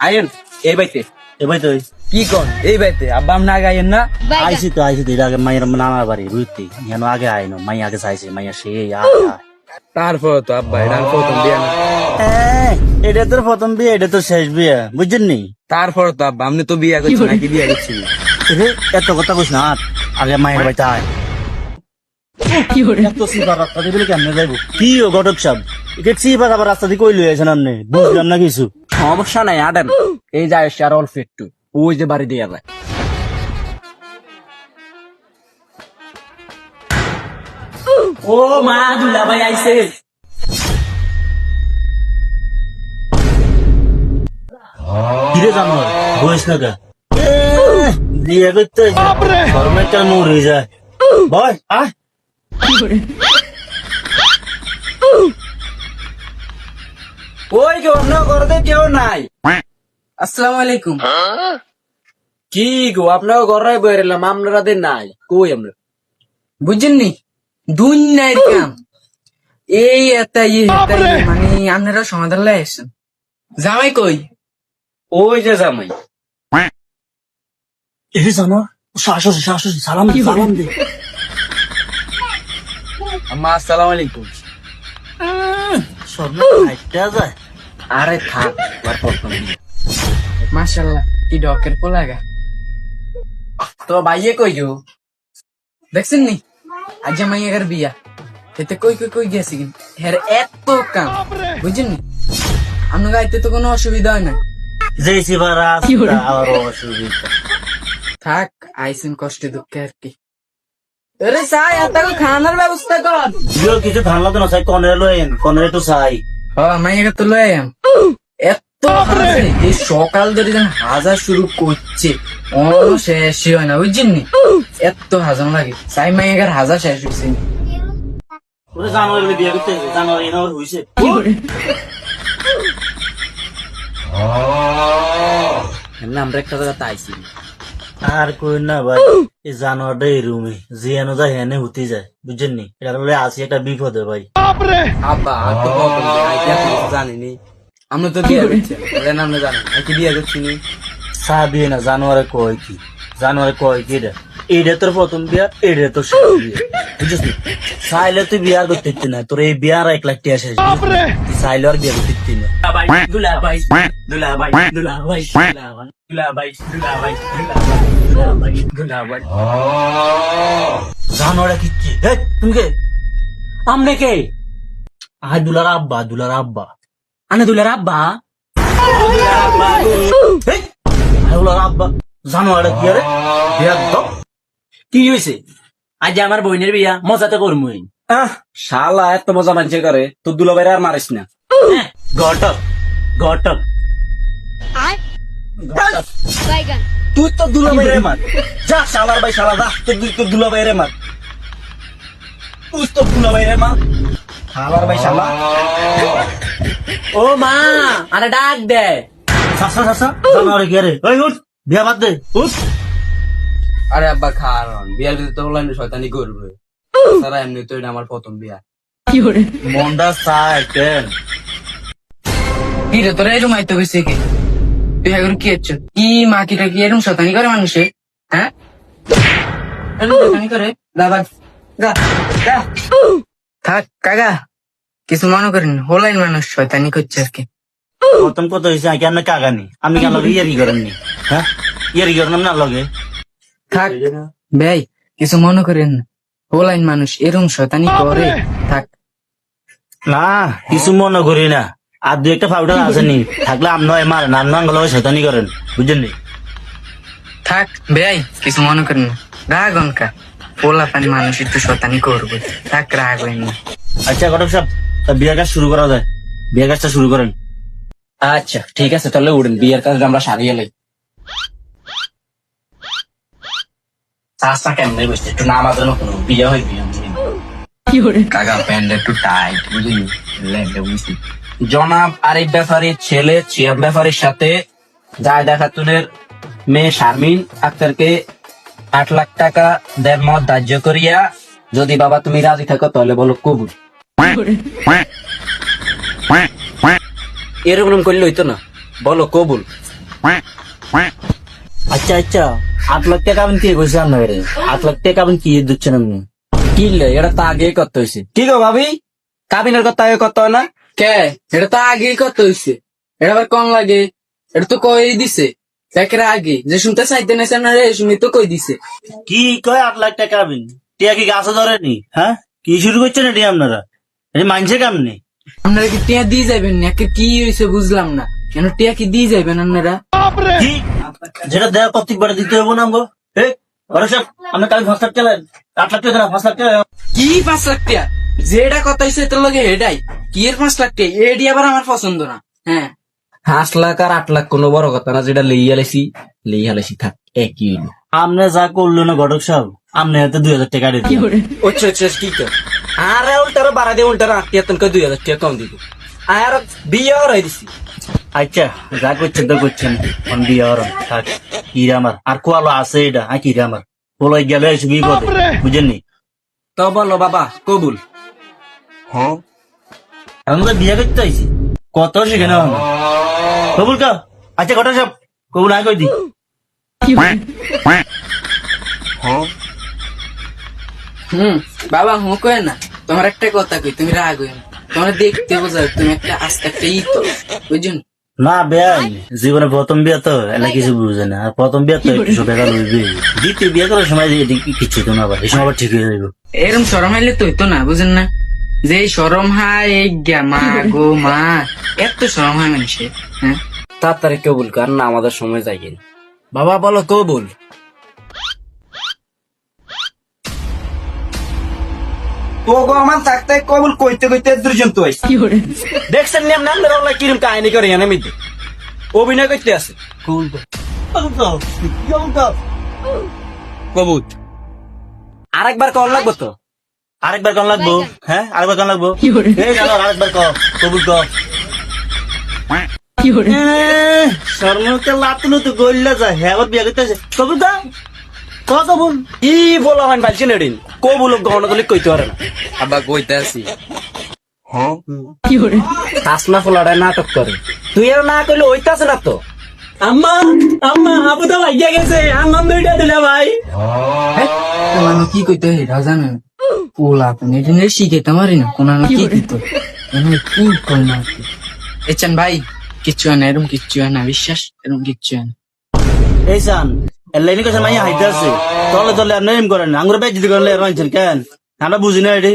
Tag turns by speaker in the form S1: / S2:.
S1: আইন এই বাইতে
S2: এবার তো
S1: কি কোন এই বাইতে আব্বা আমনা আগে আইন না
S2: আইসি তো এর আগে মায়ের নানার বাড়ি বুঝতে কেন আগে আইনো মাই আগে চাইছে মাইয়া সে
S1: তারপর তো আব্বা এটা প্রথম বিয়া না
S2: এটা তোর প্রথম বিয়ে এটা তো শেষ বিয়ে বুঝছেন নি
S1: তারপর তো আব্বা আপনি তো বিয়া করছেন নাকি বিয়া করছেন
S2: এত কথা কইস না আগে মায়ের বাড়িতে আয় এত সিপার রাস্তা দিয়ে বলে কেমনে যাইব কি ও ঘটক সাহেব এটা সিপার আবার রাস্তা দিয়ে কই লই আছেন আপনি বুঝলাম না কিছু
S1: সমস্যা নাই আডেন এই যায় আর অল্প একটু ওই যে বাড়ি দিয়ে যায় ও মা দুলা ভাই আইছে
S2: কিরে জানোয়ার বয়স না কা বিয়ে করতে ফরমেটটা মরে যায় বয় আয়
S1: ওই কেউ আপনার ঘরে কেউ নাই আসসালামু আলাইকুম কি গো আপনার ঘরে বইরেলাম আপনারা নাই কই আমরা বুঝছেন নি দুনিয়ার কাম এই এটাই মানে আপনারা সমাধান লাই আসছেন জামাই কই ওই যে জামাই
S2: এ জানোয়ার শাশুড়ি সালাম সালাম দে
S1: আম্মা আসসালামু আলাইকুম
S2: সব হাইটা যায়
S1: আরে থাক মাশাআল্লাহ কি ডকের পোলাগা তো ভাইয়ে কই গো দেখছেন নি আজ মাইয়ার বিয়া এতে কই কই কই গেছি কিন্তু হের এত কাম বুঝছেন নি আপনার গাইতে তো কোনো অসুবিধা হয় না
S2: যে সিপার রাস্তা আবার অসুবিধা
S1: থাক আইসেন কষ্টে দুঃখে আর কি আরে সাই এত খানার ব্যবস্থা কর
S2: কিছু ধান লাগতো না চাই কনের লয়েন কনের একটু চাই
S1: হ্যাঁ মাইয়াকে তো লয়ে আম এত হাজার এই সকাল ধরে যেন হাজার শুরু করছে অন্য শেষই হয় না বুঝছেন নি এত হাজার লাগে সাই মাইয়াকে হাজার শেষ হয়েছে
S2: ওরে জানুয়ারি বিয়ে করতে জানুয়ারি এনার হইছে
S1: এমনি আমরা একটা জায়গাতে আইছি
S2: আর কই না ভাই এই জানোয়ারটা এই রুমে যে এনো যায় হেনে হতে যায় বুঝছেন নি এটা হলে আসি একটা বিপদে ভাই
S1: আব্বা আর তো জানিনি আমরা তো বিয়ে করছি আমরা জানি কি বিয়ে করছি নি
S2: চা দিয়ে না জানোয়ারে কয় কি জানোয়ারে কয় কি এটা এইটা তোর প্রথম বিয়া এইটা তোর শেষ বিয়া বুঝছিস নি চাইলে তুই বিয়া করতে ইচ্ছে না তোর এই বিয়ার 1 লাখ টাকা শেষ চাইলে আর বিয়া করতে ইচ্ছে না দুলা ভাই দুলা ভাই দুলা ভাই দুলা ভাই দুলা ভাই দুলা ভাই দুলা ভাই জানোয়ারে কিচ্ছি তুমি কে আমনে কে আয় দুলার আব্বা আনে দুলার আব্বা দুলার আব্বা জানোয়ারে কি আরে বিয়া তো কি হয়েছে আজ আমার বোনের বিয়া মজাতে করমুই
S1: শালা এত মজা মানছে করে তোর দুলাভাইরা আর মারিস না
S2: ঘটক ঘটক তুই তো দুলাভাইরে মার যা শালার ভাই শালা যা তুই দুলাভাইরে মার তুই তো দুলাভাইরে মার শালার ভাই শালা
S1: ও মা আরে ডাক দে
S2: শাসা জানোয়ারে কি আরে ওই উঠ বিয়া বাদ দে উঠ
S1: আরে আব্বা খারন বিয়ার ভিতরে তো অনলাইনে শয়তানি করবে তারা এমনি তো এটা আমার প্রথম বিয়া
S2: মন্ডা চায় কেন
S1: কি রে তোরা এরকম আইতে হয়েছে কি তুই এখন কি হচ্ছে কি মা কিটা কি এরকম শয়তানি করে মানুষে হ্যাঁ এরকম শয়তানি করে দাদা থাক কাকা কিছু মনে করেন হলাইন মানুষ শয়তানি করছে আর কি
S2: প্রথম কথা হয়েছে আগে আপনার কাগানি আমি কেন লগে ইয়ারি করেননি হ্যাঁ ইয়ারি করেন না লগে
S1: থাক ভাই কিছু মনে করেন না হলাইন মানুষ এরকম শয়তানি করে থাক
S2: না কিছু মনে করি না আর 2-1টা পাউডার আসেনি থাকলে আপনার মারেন আপনার লগে শয়তানি করেন বুঝছেন নি
S1: থাক ভাই কিছু মনে করেন না রাগ অনকা পোলা পানি মানুষ একটু শয়তানি করবে থাক রাগ হইন না
S2: আচ্ছা ঘটক সাহেব বিয়ে কাজ শুরু করা যায় বিয়ে কাজটা শুরু করেন
S1: আচ্ছা ঠিক আছে তাহলে উঠেন বিয়ের কাজ আমরা সারিয়ে লাই চাষটা কেমন বসছে একটু নামার জন্য কোনো বিয়ে হয় বিয়ে কাকা প্যান্ট একটু টাইট বুঝলি বুঝছি জনাব আরিফ ব্যাপারীর ছেলে চিয়াব ব্যাপারীর সাথে জায়দা খাতুনের মেয়ে শারমিন আক্তারকে 8 লাখ টাকা দেড় মত ধার্য করিয়া যদি বাবা তুমি রাজি থাকো তাহলে বলো কবুল এরকম করলে হইতো না বলো কবুল
S2: আচ্ছা আচ্ছা 8 লাখ টাকা আপনি কি কইছেন আপনাকে 8 লাখ টাকা আপনি কি দিচ্ছেন আপনি
S1: কিনলে এটা তো আগেই করতে হয়েছে। কি গো ভাবি, কাবিনের কথা আগে করতে হয় না?
S3: কে এটা তো আগেই কত হইছে, এটা আবার কম লাগে, এটা তো কই দিছে একের আগে যে শুনতে চাইতে না না রে শুনি তো কই দিছে।
S2: কি কয় 8 লাখ টাকা আপনি টিয়া কি গাছে ধরেনি? হ্যাঁ কি শুরু করছেন এটি আপনারা? এটি মানছে কাম নেই।
S3: আপনারা কি টিয়া দিয়ে যাবেন না? একে কি হয়েছে বুঝলাম না, কেন টিয়া কি দিয়ে যাবেন আপনারা?
S2: কি যেটা দেওয়া প্রত্যেকবার দিতে হবে না আমগো? ওরা সব আপনি কাল 5 লাখ টাকা 8 লাখ টাকা 5 লাখ টাকা
S3: কি 5 লাখ টিয়া? যেটা কথা হয়েছে তোর লগে হেডাই কি এর 5 লাখ টিয়া? এডি আবার আমার পছন্দ না। হ্যাঁ
S1: 5 লাখ আর 8 লাখ কোনো বড় কথা না, যেটা লেই হালাইছি থাক একই হইলো।
S2: আপনি যা করলো না ঘটক সাহেব, আপনি হাতে 2000 টাকা দিতে
S1: আচ্ছা আচ্ছা কি কর, আরে উল্টারও বাড়া দিয়ে উল্টার আত্মীয় তনকে 2000 টাকা কম দিব, আর বিয়ে হরাই দিছি।
S2: আচ্ছা যা করছেন তো করছেন অন বিয়ে হরণ থাক কিরে আমার আর কোয়ালো আছে এটা হ্যাঁ কিরে আমার বলাই গেলে এসে বিপদে বুঝেননি।
S1: তো বলো বাবা কবুল।
S2: আমি তো বিয়ে করতে আইছি কত সেখানে কবুল কা। আচ্ছা ঘটক সাহেব কবুল আয় কই দি
S3: বাবা হুঁ কয়ে না, তোমার একটা কথা কই, তুমি রাগ হইও না, তোমার দেখতে বোঝাও তুমি একটা আস্তে একটা ই তো বুঝুন।
S2: না বিয়া জীবনে প্রথম বিয়ে তো এলা কিছু বুঝে না আর প্রথম বিয়ে তো একটু সবে গেল দ্বিতীয় বিয়ে করার সময় কিছু তো না আবার এই সময় আবার ঠিক হয়ে যাবে।
S3: এরম সরম হাইলে তো হইতো না বুঝেন না, যে এই সরম হাই এই গা মা গো মা, এত সরম হয় মানুষের। হ্যাঁ
S1: তাড়াতাড়ি কবুল কর না, আমাদের সময় যাই গেল। বাবা বলো কবুল। তো গো আমার থাকতে কবুল কইতে কইতে দুজন তো আইছে। দেখছেন নি আমরা আমরা ওলা কিরম কাহিনী করে এনে মিতে অভিনয় করতে আছে।
S2: কবুল তো কবুল তো কবুল তো
S1: কবুল আরেকবার কল লাগবো তো?
S2: আরেকবার কোন লাগবো? হ্যাঁ আরেকবার কোন লাগবো? এই জানো আরেকবার ক কবুল ক। শর্মকে লাতুনো তো গইল্লা যায় হ্যাঁ আবার বিয়ে করতে আছে কবুল ক ক কবুল।
S1: কি বলা হয় পাইছেন এদিন কবুল গহন করলে কইতে পারে না।
S3: আবার কইতে আছি
S1: হাসনা ফোলাটায় নাটক করে, তুই আর না কইলে ওইতাছে না তো।
S3: আম্মা আম্মা আপু তো লাগিয়া গেছে আনন্দ এটা দিলে ভাই। তোমার কি কইতে হেরা জানেন পোলা তুমি এটা নিয়ে শিখাইতে পারি না কোন কি কইতো কি কই না এচান ভাই কিচ্ছু হয় না, এরকম কিচ্ছু হয় না, বিশ্বাস এরকম কিচ্ছু হয় না।
S2: এই সান এলাইনি কাছে মাইয়া হাইতে আছে তলে তলে আপনি এম করেন আঙ্গুর বেজ দিতে করলে মানছেন কেন আমরা বুঝি না এটি